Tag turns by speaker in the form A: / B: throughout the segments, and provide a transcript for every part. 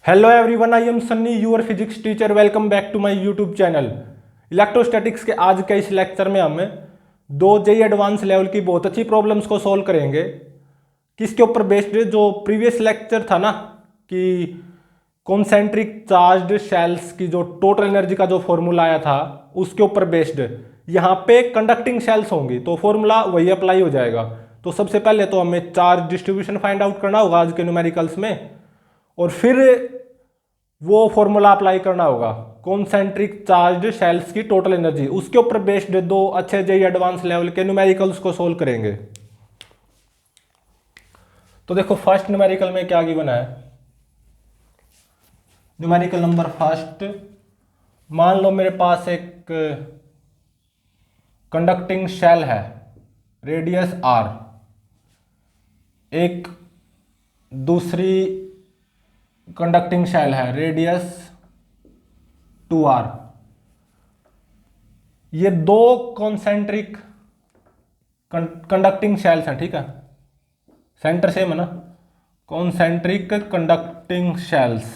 A: Hello everyone, I am Sunny, your physics teacher. Welcome back to my YouTube channel. Electrostatics के आज के इस lecture में हम दो जेई एडवांस लेवल की बहुत अच्छी प्रॉब्लम्स को सॉल्व करेंगे। किसके ऊपर बेस्ड? जो प्रीवियस लेक्चर था ना कि कॉन्सेंट्रिक चार्ज्ड शेल्स की जो टोटल एनर्जी का जो फॉर्मूला आया था उसके ऊपर बेस्ड यहाँ पे कंडक्टिंग शेल्स होंगी तो फॉर्मूला वही अप्लाई हो जाएगा। तो सबसे पहले तो हमें चार्ज डिस्ट्रीब्यूशन फाइंड आउट करना होगा आज के न्यूमेरिकल्स में, और फिर वो फॉर्मूला अप्लाई करना होगा कॉन्सेंट्रिक चार्ज्ड शेल्स की टोटल एनर्जी। उसके ऊपर बेस्ड दो अच्छे जेई एडवांस लेवल के न्यूमेरिकल्स को सोल्व करेंगे। तो देखो फर्स्ट न्यूमेरिकल में क्या गिवन है। न्यूमेरिकल नंबर फर्स्ट, मान लो मेरे पास एक कंडक्टिंग शेल है, रेडियस आर, एक दूसरी कंडक्टिंग शेल है, रेडियस 2r। ये दो कॉन्सेंट्रिक कंडक्टिंग शेल्स हैं, ठीक है, सेंटर सेम है ना, कॉन्सेंट्रिक कंडक्टिंग शेल्स।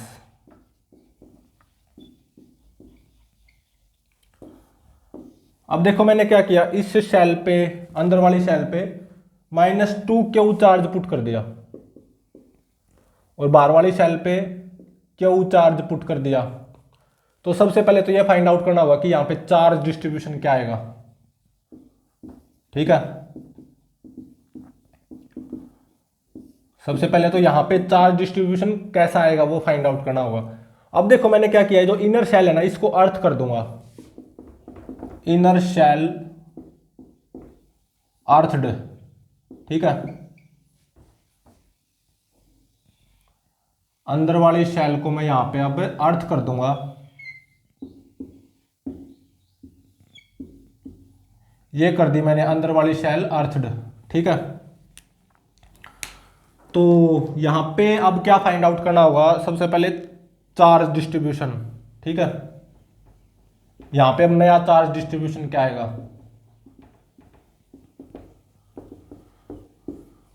A: अब देखो मैंने क्या किया, इस शेल पे, अंदर वाली शेल पे -2 चार्ज पुट कर दिया और बाहर वाली शेल पे क्यू चार्ज पुट कर दिया। तो सबसे पहले तो ये फाइंड आउट करना होगा कि यहां पे चार्ज डिस्ट्रीब्यूशन क्या आएगा, ठीक है। सबसे पहले तो यहां पे चार्ज डिस्ट्रीब्यूशन कैसा आएगा वो फाइंड आउट करना होगा। अब देखो मैंने क्या किया है, जो इनर शेल है ना इसको अर्थ कर दूंगा, इनर शेल अर्थड, ठीक है। अंदर वाली शेल को मैं यहां पे अब अर्थ कर दूंगा। ये कर दी मैंने अंदर वाली शेल अर्थड, ठीक है। तो यहां पे अब क्या फाइंड आउट करना होगा, सबसे पहले चार्ज डिस्ट्रीब्यूशन, ठीक है। यहां पे अब नया चार्ज डिस्ट्रीब्यूशन क्या आएगा,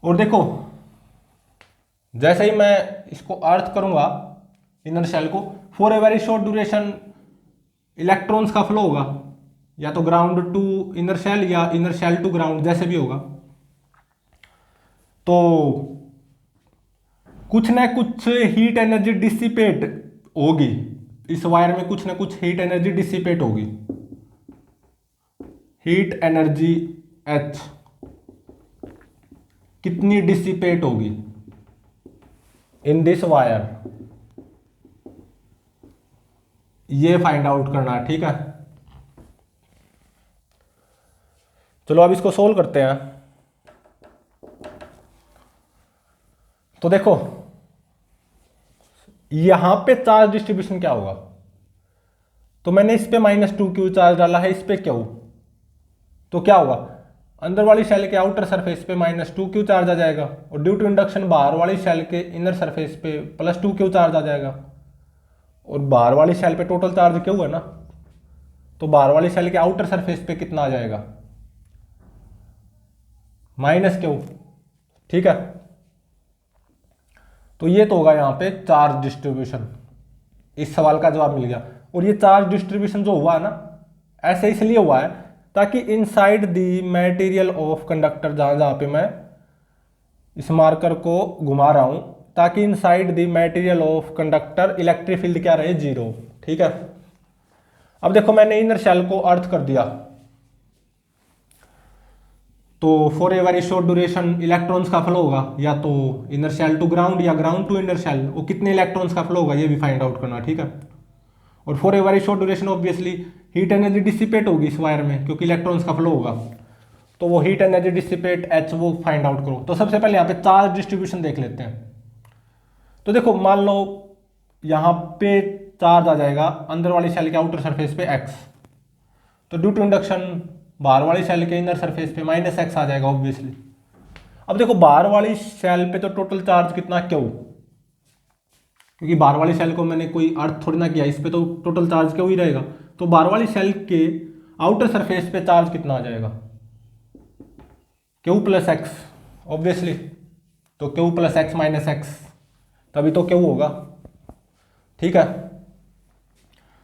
A: और देखो जैसे ही मैं इसको अर्थ करूंगा इनर शेल को, for a very short duration electrons का फ्लो होगा, या तो ग्राउंड टू इनर शेल या इनर शेल टू ग्राउंड, जैसे भी होगा। तो कुछ ना कुछ हीट एनर्जी डिसिपेट होगी इस वायर में, कुछ ना कुछ हीट एनर्जी डिसिपेट होगी, हीट एनर्जी H कितनी डिसिपेट होगी इन दिस वायर, ये फाइंड आउट करना है, ठीक है। चलो अब इसको सोल्व करते हैं। तो देखो यहां पे चार्ज डिस्ट्रीब्यूशन क्या होगा, तो मैंने इस पे -2q चार्ज डाला है, इस पे क्यू, तो क्या होगा, अंदर वाली शेल के आउटर सरफेस पे -2q चार्ज आ जाएगा, और ड्यू टू इंडक्शन बाहर वाली शेल के इनर सरफेस पे +2q चार्ज आ जाएगा। और बाहर वाली शेल पे टोटल चार्ज क्यू है ना, तो बाहर वाली शेल के आउटर सरफेस पे कितना आ जाएगा, -q, ठीक है। तो ये तो होगा यहाँ पे चार्ज डिस्ट्रीब्यूशन। इस सवाल का जवाब मिल गया। और ये चार्ज डिस्ट्रीब्यूशन जो हुआ है ना, ऐसे इसलिए हुआ है ताकि inside the material of conductor, जहां जहां पे मैं इस मार्कर को घुमा रहा हूं, ताकि inside the material of conductor electric field क्या रहे, 0, ठीक है। अब देखो मैंने इनर शेल को अर्थ कर दिया, तो for a very short duration electrons का फ्लो होगा, या तो इनर शेल टू ग्राउंड या ग्राउंड टू इनर शेल, वो कितने इलेक्ट्रॉन्स का फ्लो होगा ये भी फाइंड आउट करना, ठीक है। और for a very short duration obviously heat energy dissipate होगी इस वायर में, क्योंकि इलेक्ट्रॉन्स का फ्लो होगा, तो वो हीट एनर्जी डिसिपेट H वो फाइंड आउट करो। तो सबसे पहले यहाँ पे चार्ज डिस्ट्रीब्यूशन देख लेते हैं। तो देखो मान लो यहाँ पे चार्ज आ जाएगा अंदर वाली शेल के आउटर सरफेस पे x, तो ड्यू टू इंडक्शन बाहर वाली शेल के इनर सरफेस पे -x आ जाएगा ऑब्वियसली। अब देखो बाहर वाली शेल पे तो टोटल चार्ज कितना, क्यू, क्योंकि बाहर वाली शेल को मैंने कोई अर्थ थोड़ी ना किया, इस पे तो टोटल चार्ज क्यू ही रहेगा। तो बाहर वाली शेल के आउटर सरफेस पे चार्ज कितना आ जाएगा, क्यू प्लस एक्स ऑब्वियसली, तो Q plus x minus x, तभी तो क्यू होगा। ठीक है।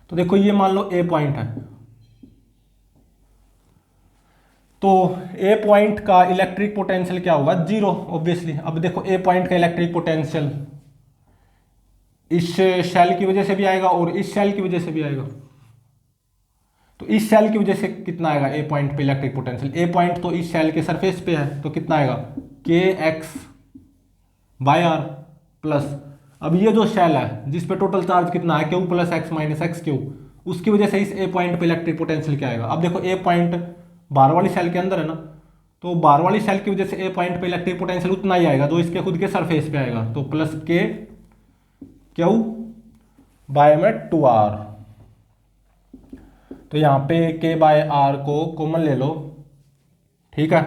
A: तो देखो ये मान लो ए पॉइंट है, तो ए पॉइंट का इलेक्ट्रिक पोटेंशियल क्या होगा, जीरो ऑब्वियसली। अब देखो ए पॉइंट का इलेक्ट्रिक पोटेंशियल इस शेल की वजह से भी आएगा और इस शेल की वजह से भी आएगा। तो इस शेल की वजह से कितना आएगा ए पॉइंट पे इलेक्ट्रिक पोटेंशियल, ए पॉइंट तो इस शेल के सरफेस पे है, तो कितना आएगा के एक्स बाय आर प्लस, अब ये जो शेल है जिस पे टोटल चार्ज कितना है Q plus x minus x Q, उसकी वजह से इस ए पॉइंट पे इलेक्ट्रिक पोटेंशियल क्या आएगा। अब देखो ए पॉइंट बाहर वाली शेल के अंदर है ना, तो बाहर वाली शेल की वजह से ए पॉइंट पे इलेक्ट्रिक पोटेंशियल उतना ही आएगा जो इसके खुद के सरफेस पे आएगा, तो प्लस के क्यू बाय में 2r। तो यहाँ पे k बाय आर को कॉमन ले लो, ठीक है,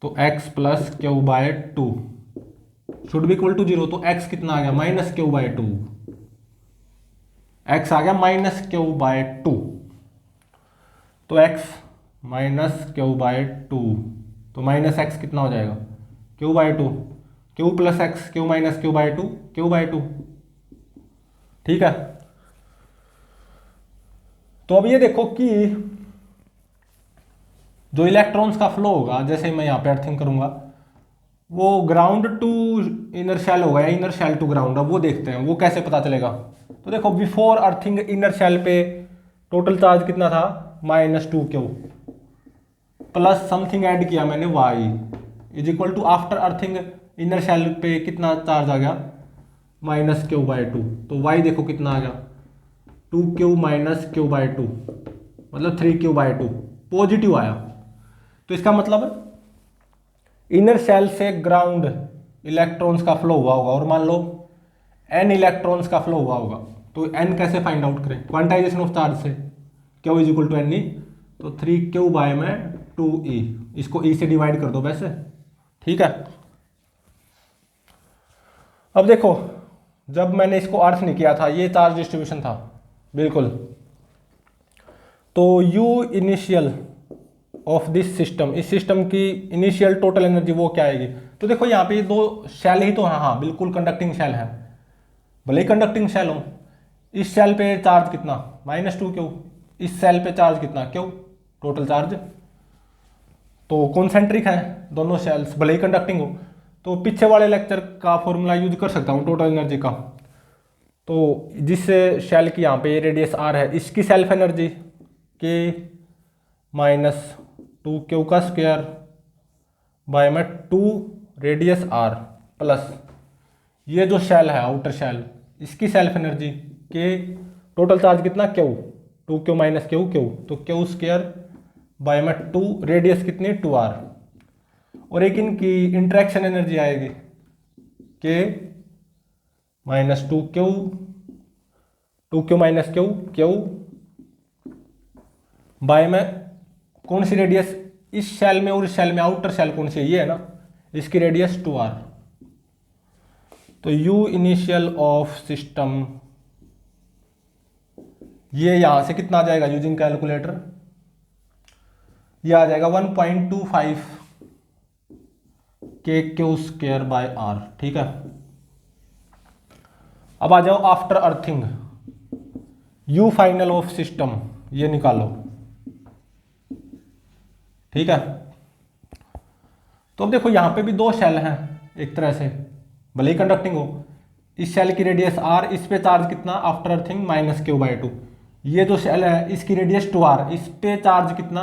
A: तो x plus q by 2 should be equal to 0। तो x कितना आ गया माइनस क्यू बाय 2, x आ गया माइनस क्यू बाय 2, तो x माइनस क्यू बाय 2, तो माइनस x कितना हो जाएगा q by 2, q plus x q minus q by 2 q by 2, ठीक है। तो अब ये देखो कि जो इलेक्ट्रॉन्स का फ्लो होगा, जैसे मैं यहाँ पे अर्थिंग करूंगा, वो ग्राउंड टू इनर शेल होगा या इनर शेल टू ग्राउंड, अब वो देखते हैं वो कैसे पता चलेगा। तो देखो बिफोर अर्थिंग इनर शेल पे टोटल चार्ज कितना था -2q प्लस समथिंग ऐड किया मैंने y is equal to after earthing inner shell पे कितना चार्ज आ गया -q/2, तो y देखो कितना आ गया 2q माइनस q बाय 2 मतलब 3q/2 पॉजिटिव आया। तो इसका मतलब इनर शेल से ग्राउंड इलेक्ट्रॉन्स का फ्लो हुआ होगा, और मान लो n इलेक्ट्रॉन्स का फ्लो हुआ होगा, तो n कैसे फाइंड आउट करें, क्वांटाइजेशन ऑफ चार्ज से, q is equal to n, तो 3q बाय में 2e, इसको e से डिवाइड कर दो वैसे, ठीक है। अब देखो जब मैंने इसको अर्थ नहीं किया था ये चार्ज डिस्ट्रीब्यूशन था बिल्कुल, तो u initial of this system, इस सिस्टम की इनिशियल टोटल एनर्जी वो क्या आएगी। तो देखो यहाँ पे दो शेल ही तो है, हाँ बिल्कुल कंडक्टिंग शेल है, भले ही कंडक्टिंग शेल हो। इस शेल पे चार्ज कितना -2q, इस शेल पे चार्ज कितना q, टोटल चार्ज तो कॉन्सेंट्रिक है दोनों शेल्स, भले ही कंडक्टिंग हो। तो पीछे वाले लेक्चर का फॉर्मूला यूज कर सकता हूँ टोटल एनर्जी का, तो जिस शेल की यहाँ पे रेडियस r है, इसकी सेल्फ एनर्जी k -2q का स्क्वायर बाय में 2 रेडियस r प्लस ये जो शेल है आउटर शेल, इसकी self energy k, total charge कितना q, 2q minus q q, तो q स्क्वायर बाय में 2 रेडियस कितनी 2r, और एक इनकी इंटरेक्शन एनर्जी आएगी k -2q, 2q minus q q by में कौन सी रेडियस, इस शेल में और इस शेल में आउटर शेल कौन सी है, ये है ना, इसकी रेडियस 2r। तो u इनिशियल ऑफ सिस्टम ये यहां से कितना आ जाएगा यूजिंग कैलकुलेटर, ये आ जाएगा 1.25 kq स्क्वायर बाय r, ठीक है। अब आ जाओ after earthing u final of system, ये निकालो, ठीक है। तो अब देखो यहां पे भी दो शेल हैं एक तरह से, भले ही कंडक्टिंग हो, इस शेल की रेडियस r, इस पे चार्ज कितना आफ्टर अर्थिंग -q/2, ये जो शेल है इसकी रेडियस 2r, इस पे चार्ज कितना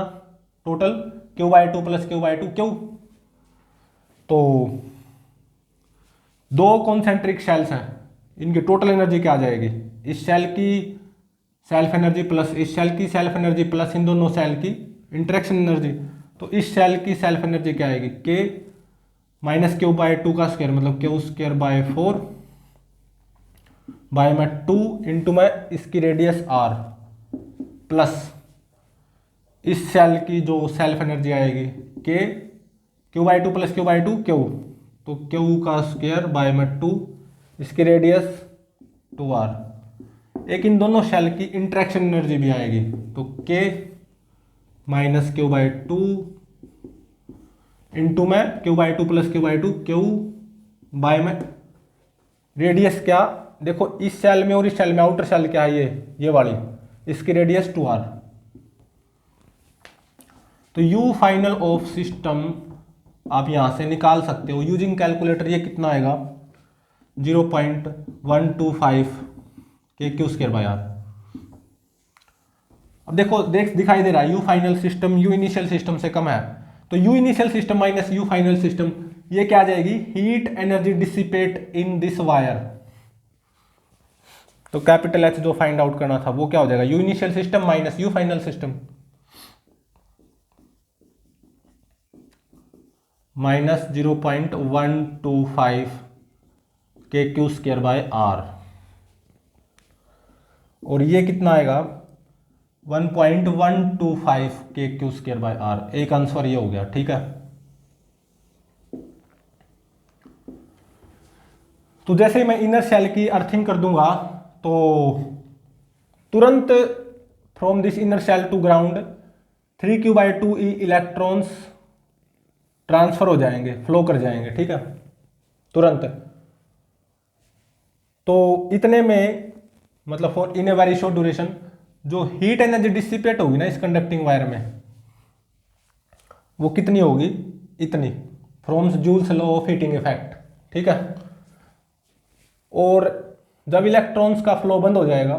A: total q/2 plus q/2 q। तो दो कॉन्सेंट्रिक शेल्स हैं, इनकी टोटल एनर्जी क्या आ जाएगी, इस शेल की सेल्फ एनर्जी प्लस इस शेल की सेल्फ एनर्जी प्लस इन दोनों शेल की इंटरेक्शन एनर्जी, तो इस शेल की सेल्फ एनर्जी क्या आएगी k -q/2 का स्क्वायर मतलब q स्क्वायर बाय 4 बाय में 2 इंटू में इसकी रेडियस r प्लस इस शेल की जो सेल्फ एनर्जी आएगी k q/2 plus q/2 q, तो q का स्क्वायर बाय में 2 इसकी रेडियस 2r, एक इन दोनों शेल की इंटरेक्शन एनर्जी भी आएगी, तो k -q/2 इंटू में q/2 plus q/2 q by में रेडियस क्या देखो इस सेल में और इस सेल में आउटर सेल क्या है, ये वाली, इसकी रेडियस 2r। तो यू फाइनल ऑफ सिस्टम आप यहां से निकाल सकते हो यूजिंग कैलकुलेटर। ये कितना आएगा 0.125 kq²/r। अब देखो दिखाई दे रहा है you final system you initial system से कम है, तो you initial system minus you final system, ये क्या आ जाएगी, heat energy dissipate in this wire. तो कैपिटल एच जो फाइंड आउट करना था वो क्या हो जाएगा, you initial system minus you final system minus 0.125 kq²/r। और ये कितना आएगा 1.125 kq²/r। एक आंसर ये हो गया, ठीक है। तो जैसे ही मैं इनर सेल की अर्थिंग कर दूंगा तो तुरंत from this inner shell to ground 3q/2e electrons transfer हो जाएंगे, फ्लो कर जाएंगे, ठीक है, तुरंत। तो इतने में मतलब for in A very short duration जो हीट एनर्जी डिसिपेट होगी ना इस कंडक्टिंग वायर में, वो कितनी होगी, इतनी, from joules law of heating effect, ठीक है। और जब इलेक्ट्रॉन्स का फ्लो बंद हो जाएगा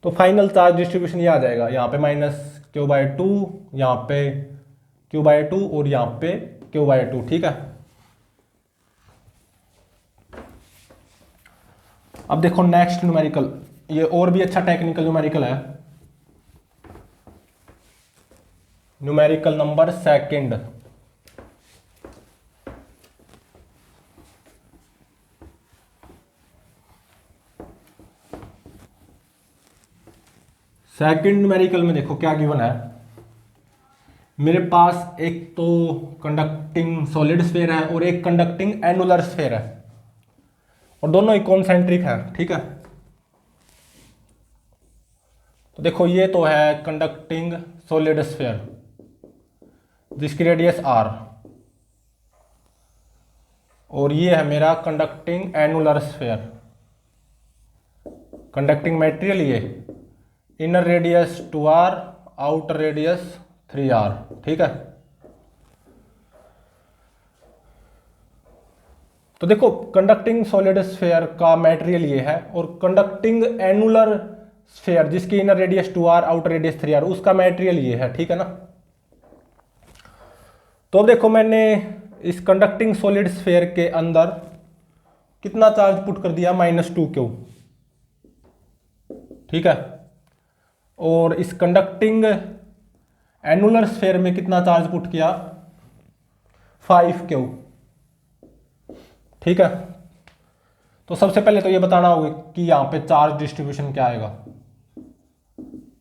A: तो फाइनल चार्ज डिस्ट्रीब्यूशन ये आ जाएगा, यहाँ पे -q/2, यहाँ पे q/2 और यहाँ पे q/2, ठीक है। अब देखो नेक्स्ट न्यूमेरिकल, ये और भी अच्छा टेक्निकल न्यूमेरिकल है, न्यूमेरिकल नंबर 2। सेकंड न्यूमेरिकल में देखो क्या गिवन है, मेरे पास एक तो कंडक्टिंग सॉलिड स्फीयर है और एक कंडक्टिंग एनुलर स्फीयर है, और दोनों ही कॉन्सेंट्रिक है, ठीक है। तो देखो ये तो है कंडक्टिंग सॉलिड स्फीयर जिसकी रेडियस r, और ये है मेरा conducting annular sphere, conducting material ये, inner radius 2r, outer radius 3r, ठीक है। तो देखो कंडक्टिंग सॉलिड स्फीयर का मटेरियल ये है, और कंडक्टिंग एनुलर स्फीयर जिसकी inner radius 2r, outer radius 3r, उसका मटेरियल ये है, ठीक है ना। तो अब देखो मैंने इस कंडक्टिंग सॉलिड स्फीयर के अंदर कितना चार्ज पुट कर दिया, -2q, ठीक है। और इस कंडक्टिंग एनुलर स्फीयर में कितना चार्ज पुट किया, 5q, ठीक है। तो सबसे पहले तो ये बताना होगा कि यहां पे चार्ज डिस्ट्रीब्यूशन क्या आएगा,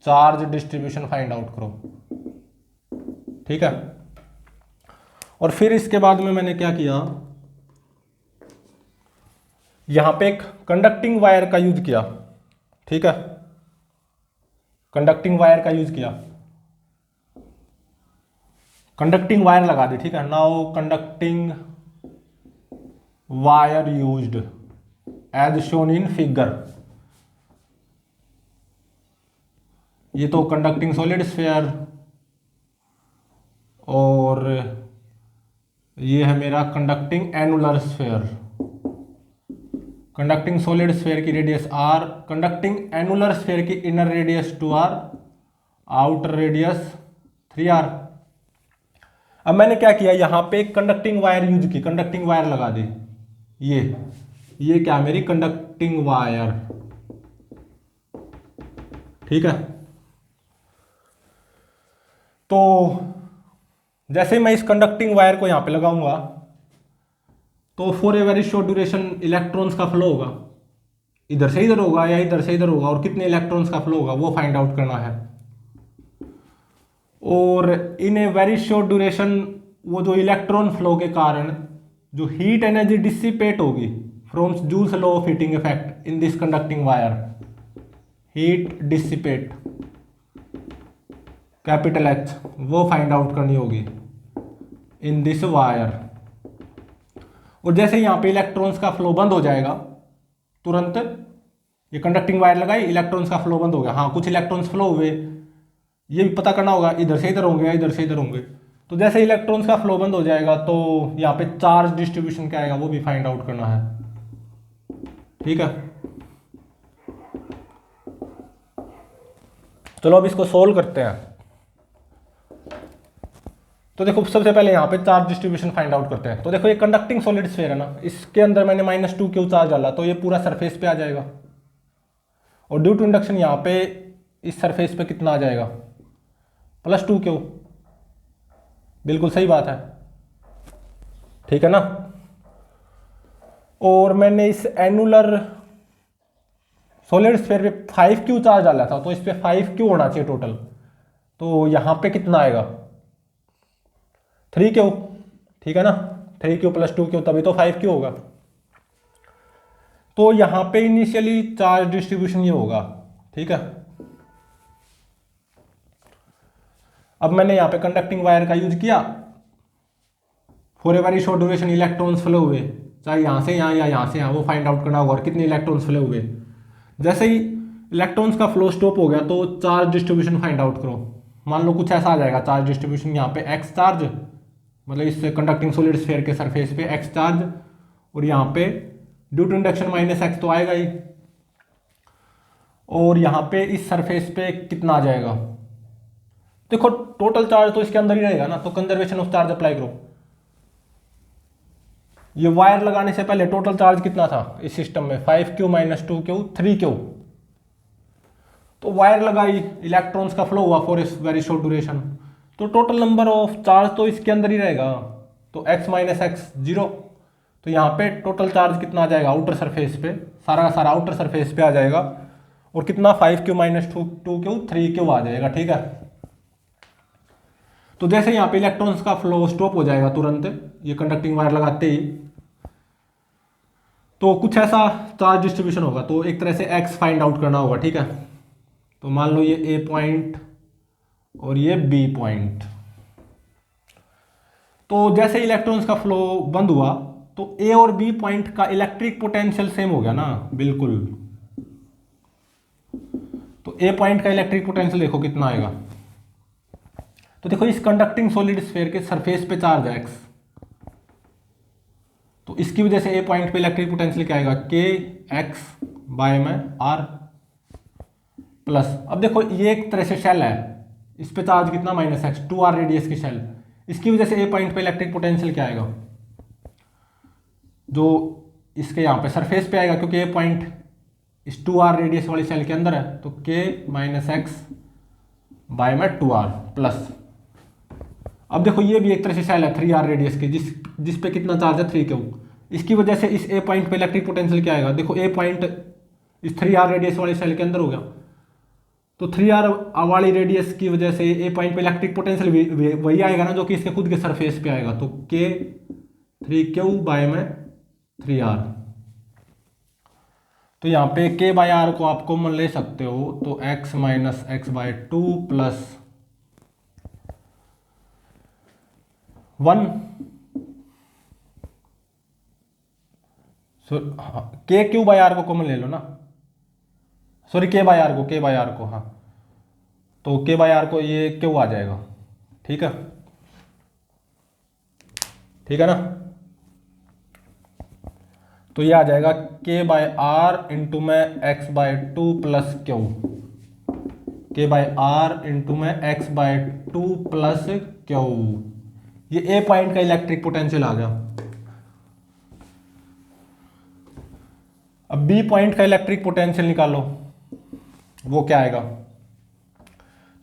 A: चार्ज डिस्ट्रीब्यूशन फाइंड आउट करो, ठीक है। और फिर इसके बाद में मैंने क्या किया, यहां पे एक कंडक्टिंग वायर का यूज किया, ठीक है, कंडक्टिंग वायर का यूज किया, कंडक्टिंग वायर लगा दी, ठीक है। Now conducting wire used as shown in figure. ये तो कंडक्टिंग सॉलिड स्फीयर, और ये है मेरा conducting annular sphere. Conducting solid sphere की radius r, conducting annular sphere की inner radius 2r, outer radius 3r। अब मैंने क्या किया, यहां पे एक कंडक्टिंग वायर यूज की, कंडक्टिंग वायर लगा दी, ये क्या मेरी कंडक्टिंग वायर, ठीक है। तो जैसे मैं इस कंडक्टिंग वायर को यहां पे लगाऊंगा तो for a very short duration electrons का फ्लो होगा, इधर से इधर होगा या इधर से इधर होगा, और कितने इलेक्ट्रॉन्स का फ्लो होगा वो फाइंड आउट करना है। और इन ए वेरी शॉर्ट ड्यूरेशन वो जो इलेक्ट्रॉन फ्लो के कारण जो हीट एनर्जी डिसिपेट होगी from joules law of heating effect in this conducting wire, heat dissipate capital H, वो फाइंड आउट करनी होगी इन दिस वायर। और जैसे यहां पे इलेक्ट्रॉन्स का फ्लो बंद हो जाएगा तुरंत ये कंडक्टिंग वायर लगाई, इलेक्ट्रॉन्स का फ्लो बंद हो गया। हाँ, कुछ इलेक्ट्रॉन्स फ्लो हुए, ये भी पता करना होगा, इधर से इधर होंगे या इधर से इधर होंगे। तो जैसे इलेक्ट्रॉन्स का फ्लो बंद हो जाएगा तो यहाँ पे चार्ज डिस्ट्रीब्यूशन क्या आएगा वो भी फाइंड आउट करना है, ठीक है। चलो अब इसको सोल्व करते हैं। तो देखो सबसे पहले यहाँ पे चार्ज डिस्ट्रीब्यूशन फाइंड आउट करते हैं। तो देखो ये कंडक्टिंग सॉलिड स्फीयर है ना, इसके अंदर मैंने -2 चार्ज डाला तो ये पूरा सरफेस पे आ जाएगा, और ड्यू टू इंडक्शन यहाँ पे इस सरफेस पे कितना आ जाएगा, +2 बिल्कुल सही बात है, ठीक है ना। और मैंने इस एनुलर सॉलिड स्फीयर पे 5Q चार्ज डाला था, तो इस पे 5Q होना चाहिए टोटल। तो यहाँ पे कितना आएगा, 3Q, ठीक है ना। 3Q + 2Q तभी तो 5Q होगा। तो यहाँ पे इनिशियली चार्ज डिस्ट्रीब्यूशन ये होगा, ठीक है। अब मैंने यहाँ पे कंडक्टिंग वायर का यूज किया, for a very short duration electrons flow हुए, चाहे यहाँ से यहाँ या यहाँ से यहाँ, वो फाइंड आउट करना होगा, और कितने इलेक्ट्रॉन्स फ्लो हुए। जैसे ही इलेक्ट्रॉन्स का फ्लो स्टॉप हो गया तो चार्ज डिस्ट्रीब्यूशन फाइंड आउट करो। मान लो कुछ ऐसा आ जाएगा चार्ज डिस्ट्रीब्यूशन, यहाँ पे x चार्ज, मतलब इस कंडक्टिंग सॉलिड स्फीयर के सरफेस पे x चार्ज, और यहाँ पे ड्यू टू इंडक्शन -x तो आएगा ही, और यहाँ पे इस सरफेस पे कितना आ जाएगा। देखो टोटल चार्ज तो इसके अंदर ही रहेगा ना, तो कंजर्वेशन ऑफ चार्ज अप्लाई करो। ये वायर लगाने से पहले टोटल चार्ज कितना था इस सिस्टम में, 5Q - 2Q 3Q। तो वायर लगाई, इलेक्ट्रॉन्स का फ्लो हुआ for a very short duration, तो टोटल नंबर ऑफ चार्ज तो इसके अंदर ही रहेगा, तो x - x 0। तो यहाँ पे टोटल चार्ज कितना आ जाएगा आउटर सरफेस पे, सारा का सारा आउटर सरफेस पे आ जाएगा, और कितना 5Q - 2Q 3Q आ जाएगा, ठीक है। तो जैसे यहाँ पे इलेक्ट्रॉन्स का फ्लो स्टॉप हो जाएगा तुरंत, ये कंडक्टिंग वायर लगाते ही, तो कुछ ऐसा चार्ज डिस्ट्रीब्यूशन होगा। तो एक तरह से x फाइंड आउट करना होगा, ठीक है। तो मान लो ये A पॉइंट और ये B पॉइंट। तो जैसे इलेक्ट्रॉन्स का फ्लो बंद हुआ तो A और B पॉइंट का इलेक्ट्रिक पोटेंशियल सेम हो गया ना, बिल्कुल। तो A पॉइंट का इलेक्ट्रिक पोटेंशियल देखो कितना आएगा। तो देखो इस कंडक्टिंग सॉलिड स्फीयर के सरफेस पे चार्ज है x, तो इसकी वजह से A पॉइंट पे इलेक्ट्रिक पोटेंशियल क्या आएगा, kx/r प्लस। अब देखो ये एक तरह से शेल है, इस पे चार्ज कितना -x, 2r रेडियस की शेल, इसकी वजह से A पॉइंट पे इलेक्ट्रिक पोटेंशियल क्या आएगा, जो इसके यहाँ पे सरफेस पे आएगा, क्योंकि A पॉइंट इस 2r रेडियस वाली शेल के अंदर है, तो k - x/2r प्लस। अब देखो ये भी एक तरह से शेल है 3r रेडियस की, जिस पे कितना चार्ज है 3Q, इसकी वजह से इस A पॉइंट पे इलेक्ट्रिक पोटेंशियल क्या आएगा, देखो A पॉइंट इस 3r रेडियस वाली शेल के अंदर हो गया, तो 3r वाली रेडियस की वजह से A पॉइंट पे इलेक्ट्रिक पोटेंशियल वही आएगा ना जो कि इसके खुद के सरफेस पे आएगा, तो k 3Q/3r। तो यहाँ पे k/r को आप कॉमन ले सकते हो, तो x - x/2 प्लस 1, kq/r को कॉमन ले लो ना, सॉरी k/r को, हाँ, तो k/r को ये क्यों आ जाएगा, ठीक है, ठीक है ना। तो ये आ जाएगा k/r इंटू में x/2 plus q, k/r into में x/2 प्लस q। ये A पॉइंट का इलेक्ट्रिक पोटेंशियल आ गया। अब B पॉइंट का इलेक्ट्रिक पोटेंशियल निकालो, वो क्या आएगा।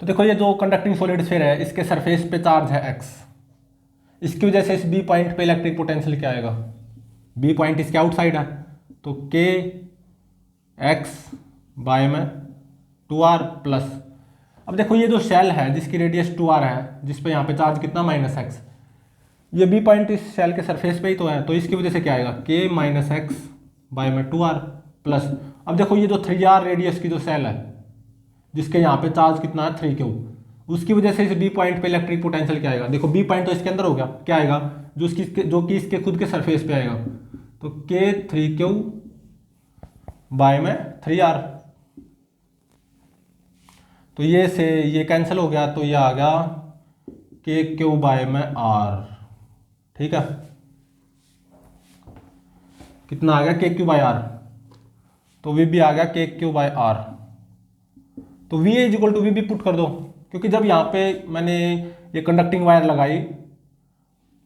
A: तो देखो ये जो कंडक्टिंग सॉलिड स्फीयर है इसके सरफेस पे चार्ज है x, इसकी वजह से इस B पॉइंट पे इलेक्ट्रिक पोटेंशियल क्या आएगा, B पॉइंट इसके आउटसाइड है, तो k x/2r प्लस। अब देखो ये जो शेल है जिसकी रेडियस 2r है, जिस पे यहाँ पे चार्ज कितना -x, ये B पॉइंट इस शेल के सरफेस पे ही तो है, तो इसकी वजह से क्या आएगा k - x/2r प्लस। अब देखो ये जो 3r रेडियस की जो शेल है जिसके यहाँ पे चार्ज कितना है 3Q, उसकी वजह से इस B पॉइंट पे इलेक्ट्रिक पोटेंशियल क्या आएगा, देखो B पॉइंट तो इसके अंदर हो गया, क्या आएगा जो कि इसके खुद के सरफेस पे आएगा, तो k 3Q बाय में 3r। तो ये से ये कैंसिल हो गया, तो ये आ गया के क्यू बाय में r। ठीक है, कितना आ गया के क्यू बाय r, तो वी बी आ गया के क्यू बाय r। तो V is equal to V B put कर दो, क्योंकि जब यहाँ पे मैंने ये कंडक्टिंग वायर लगाई,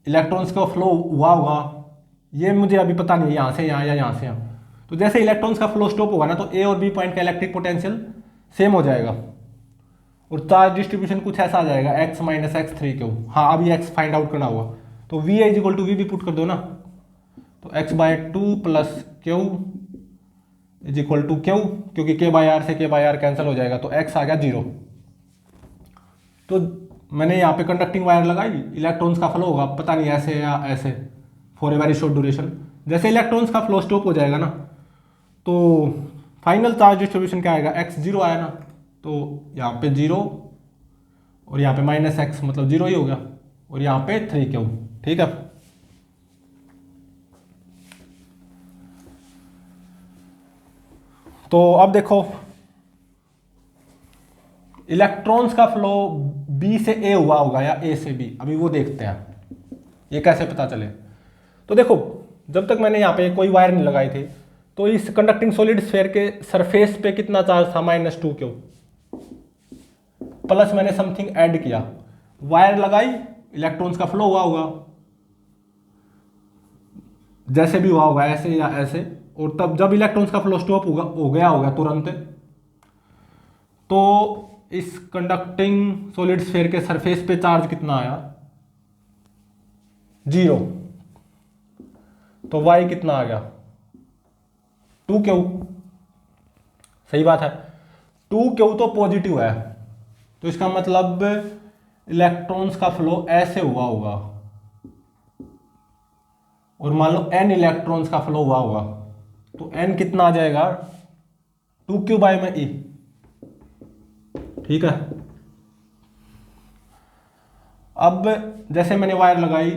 A: इलेक्ट्रॉन्स का फ्लो हुआ होगा, ये मुझे अभी पता नहीं यहाँ से यहाँ या यहाँ से यहाँ। तो जैसे इलेक्ट्रॉन्स का फ्लो स्टॉप होगा ना, तो ए और बी पॉइंट का इलेक्ट्रिक पोटेंशियल सेम हो जाएगा और चार्ज डिस्ट्रीब्यूशन कुछ ऐसा आ जाएगा x minus x three q. हाँ, अभी x फाइंड आउट करना होगा, तो V is equal to V भी पुट कर दो ना, तो x by two plus q is equal to q, क्योंकि k बाय आर से k बाय आर कैंसिल हो जाएगा, तो x आ गया 0। तो मैंने यहाँ पे कंडक्टिंग वायर लगाई, इलेक्ट्रॉन्स का फ्लो होगा, पता नहीं ऐसे या ऐसे, for a very short duration. जैसे इलेक्ट्रॉन्स का फ्लो स्टॉप हो जाएगा ना, तो फाइनल चार्ज डिस्ट्रीब्यूशन क्या आएगा, x 0 आया ना, तो यहाँ पे 0 और यहाँ पे माइनस एक्स, मतलब 0 ही हो गया, और यहाँ पे 3 क्यू। ठीक है, तो अब देखो इलेक्ट्रॉन्स का फ्लो बी से ए हुआ होगा या ए से बी, अभी वो देखते हैं ये कैसे पता चले। तो देखो, जब तक मैंने यहाँ पे कोई वायर नहीं लगाई थी, तो इस कंडक्टिंग सॉलिड स्फीयर के सरफेस पे कितना चार्ज था, -2 क्यू, प्लस मैंने समथिंग ऐड किया, वायर लगाई, इलेक्ट्रॉन्स का फ्लो हुआ होगा, जैसे भी हुआ होगा, ऐसे या ऐसे, और तब जब इलेक्ट्रॉन्स का फ्लो स्टॉप हो गया होगा तुरंत, तो इस कंडक्टिंग सॉलिड स्फीयर के सरफेस पे चार्ज कितना आया, 0। तो y कितना आ गया, 2 क्यू। सही बात है, 2 क्यू तो पॉजिटिव है, तो इसका मतलब इलेक्ट्रॉन्स का फ्लो ऐसे हुआ होगा, और मान लो n इलेक्ट्रॉन्स का फ्लो हुआ होगा, तो n कितना आ जाएगा, 2 क्यू बाय में e। ठीक है, अब जैसे मैंने वायर लगाई,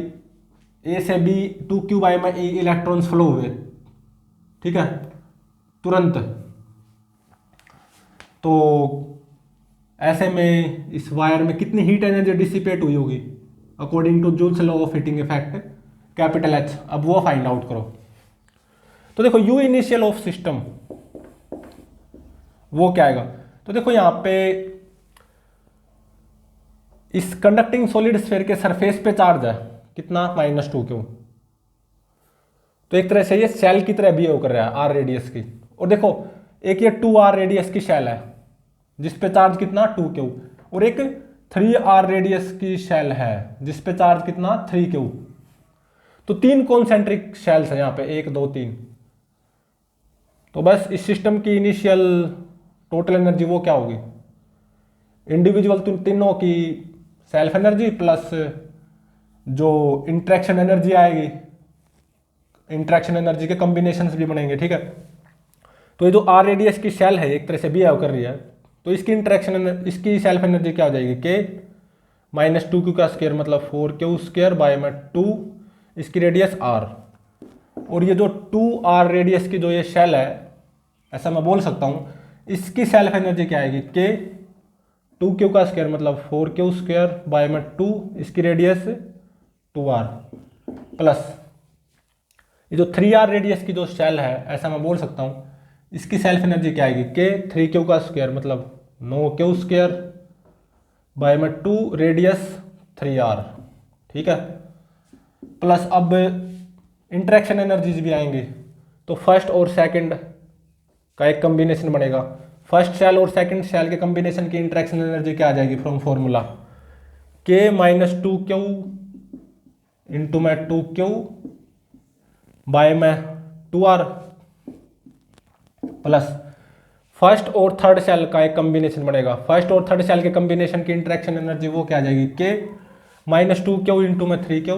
A: ए से बी 2 क्यू बाय में e इलेक्ट्रॉन्स फ्लो हुए, ठीक है, तुरंत। तो ऐसे में इस वायर में कितनी हीट एनर्जी डिसिपेट हुई होगी according to Joule's law of heating effect, capital H। अब वो फाइंड आउट करो। तो देखो U इनिशियल ऑफ सिस्टम वो क्या आएगा, तो देखो यहाँ पे इस कंडक्टिंग सॉलिड स्फीयर के सरफेस पे चार्ज है कितना, -2 क्यू। तो एक तरह से ये शेल की तरह बिहेव कर रहा है r रेडियस की, और देखो एक ये 2r रेडियस की शेल है जिस पे चार्ज कितना 2 क्यू, और एक 3r रेडियस की शेल है जिस पे चार्ज कितना 3 क्यू। तो 3 कॉन्सेंट्रिक शेल्स है यहाँ पे, 1 2 3। तो बस इस सिस्टम की इनिशियल टोटल एनर्जी वो क्या होगी, इंडिविजुअल तीनों की सेल्फ एनर्जी प्लस जो इंट्रैक्शन एनर्जी आएगी, इंट्रैक्शन एनर्जी के कॉम्बिनेशंस भी बनेंगे। ठीक है, तो ये जो r रेडियस की शेल है एक तरह से बिहेव कर रही है, तो इसकी इंट्रैक्शन इसकी सेल्फ एनर्जी क्या हो जाएगी, k -2 क्यू का स्क्वायर, मतलब 4 क्यू स्क्वायर बाय में 2, इसकी रेडियस r। और ये जो 2r रेडियस की जो ये शेल है, ऐसा मैं बोल सकता हूँ, इसकी सेल्फ एनर्जी क्या आएगी, k 2 क्यू का स्क्वायर मतलब 4 क्यू स्क्वायर बाय में 2, इसकी रेडियस 2r, प्लस ये जो 3r रेडियस की जो शेल है, ऐसा मैं बोल सकता हूँ, इसकी सेल्फ एनर्जी क्या आएगी, k 3 क्यू का स्क्वायर मतलब 9 क्यू स्क्वायर बाय में 2, रेडियस 3r। ठीक है, प्लस अब इंटरेक्शन एनर्जीज भी आएंगी, तो फर्स्ट और सेकंड का एक कॉम्बिनेशन बनेगा, फर्स्ट शेल और सेकंड शेल के कॉम्बिनेशन की इंटरेक्शन एनर्जी क्या आ जाएगी from formula, k -2 Q into में 2 क्यू बाय में 2r, प्लस फर्स्ट और थर्ड सेल का एक कॉम्बिनेशन बनेगा, फर्स्ट और थर्ड सेल के कॉम्बिनेशन की इंटरेक्शन एनर्जी वो क्या आ जाएगी, k -2 क्यू इंटू में 3 क्यू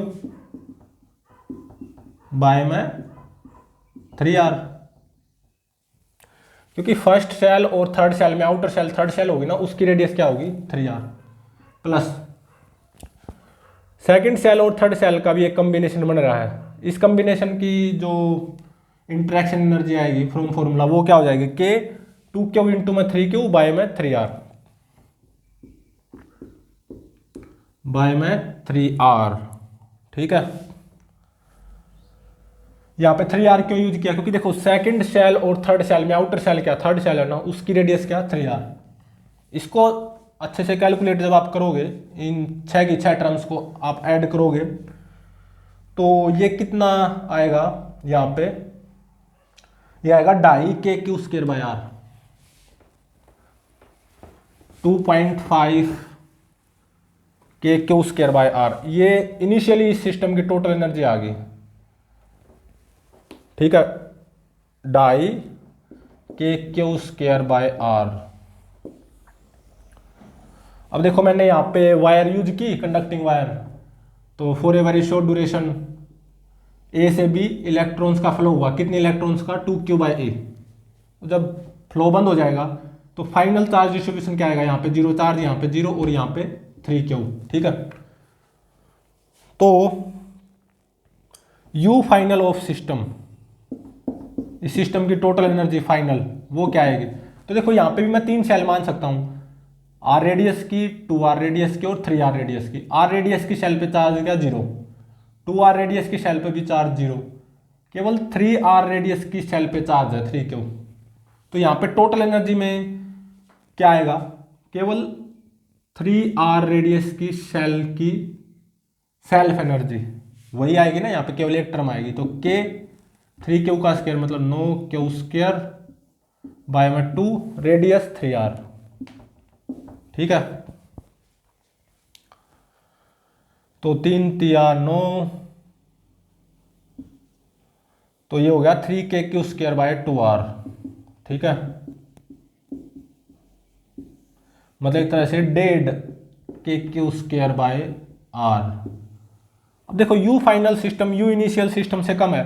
A: बाय में 3r। क्योंकि फर्स्ट सेल और थर्ड सेल में आउटर सेल थर्ड सेल होगी ना, उसकी रेडियस क्या होगी 3r, प्लस सेकंड सेल और थर्ड सेल का भी एक कॉम्बिनेशन बन रहा है, इस कॉम्बिनेशन की जो इंटरेक्शन एनर्जी आएगी फ्रॉम फॉर्मूला, वो क्या हो जाएगी के 2Q इंटू में 3Q बाय में 3R, बाय में 3R। ठीक है, यहाँ पे 3R क्यों यूज किया, क्योंकि देखो सेकंड शेल और थर्ड शेल में, आउटर शेल क्या थर्ड शेल है ना, उसकी रेडियस क्या 3R। इसको अच्छे से कैलकुलेट जब आप करोगे, इन 6 की 6 टर्म्स को आप ऐड करोगे तो ये कितना आएगा, यहाँ पे ये आएगा 2.5 KQ² R, 2.5 KQ² R। ये इनिशियली इस सिस्टम की टोटल एनर्जी आ गई। ठीक है, 2.5 KQ² R। अब देखो मैंने यहाँ पे वायर यूज की, कंडक्टिंग वायर, तो for a very short duration A से बी इलेक्ट्रॉन्स का फ्लो हुआ, कितने इलेक्ट्रॉन्स का 2Q/A। जब फ्लो बंद हो जाएगा तो फाइनल चार्ज डिस्ट्रीब्यूशन क्या आएगा, यहाँ पे 0 चार्ज, यहाँ पे 0 और यहाँ पे 3Q। ठीक है, तो U फाइनल ऑफ सिस्टम, इस सिस्टम की टोटल एनर्जी फाइनल वो क्या आएगी। तो देखो यहाँ पे भी मैं 3 शेल मान सकता हूँ, R रेडियस की, 2R रेडियस की और 3R रेडियस की। R रेडियस की शेल पे चार्ज क्या 0, 2R रेडियस की शेल पे भी चार्ज 0, केवल 3R रेडियस की शेल पे चार्ज है 3Q। तो यहाँ पे टोटल एनर्जी में क्या आएगा, केवल 3R रेडियस की शेल की सेल्फ एनर्जी वही आएगी ना, यहाँ पे केवल एक टर्म आएगी। तो K 3Q का स्क्वायर मतलब 9Q² बाय में 2 रेडियस 3R। ठीक है, तो 3 तिया 9, तो ये हो गया 3KQ² बाय 2R। ठीक है, मतलब एक तरह से 1.5 KQ² बाय R। अब देखो U final system U initial system से कम है,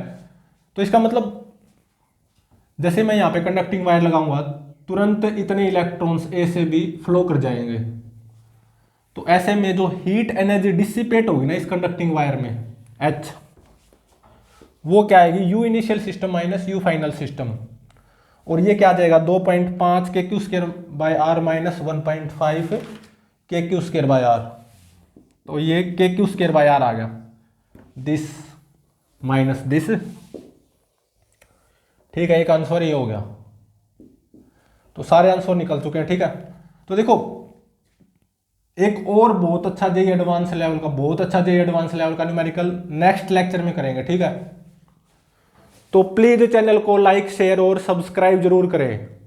A: तो इसका मतलब जैसे मैं यहाँ पे कंडक्टिंग वायर लगाऊंगा तुरंत इतने इलेक्ट्रॉन्स A से B फ्लो कर जाएंगे। तो ऐसे में जो हीट एनर्जी डिसिपेट होगी ना इस कंडक्टिंग वायर में H, वो क्या आएगी, U initial system minus U final system, और ये क्या आ जाएगा 2.5 KQ² by R minus 1.5 KQ² by R। तो ये KQ² बाय R आ गया, दिस माइनस दिस। ठीक है, एक आंसर ये हो गया, तो सारे आंसर निकल चुके हैं। ठीक है, तो देखो एक और बहुत अच्छा जेईई एडवांस लेवल का, बहुत अच्छा जेईई एडवांस लेवल का न्यूमेरिकल नेक्स्ट लेक्चर में करेंगे। ठीक है, तो प्लीज चैनल को लाइक शेयर और सब्सक्राइब जरूर करें।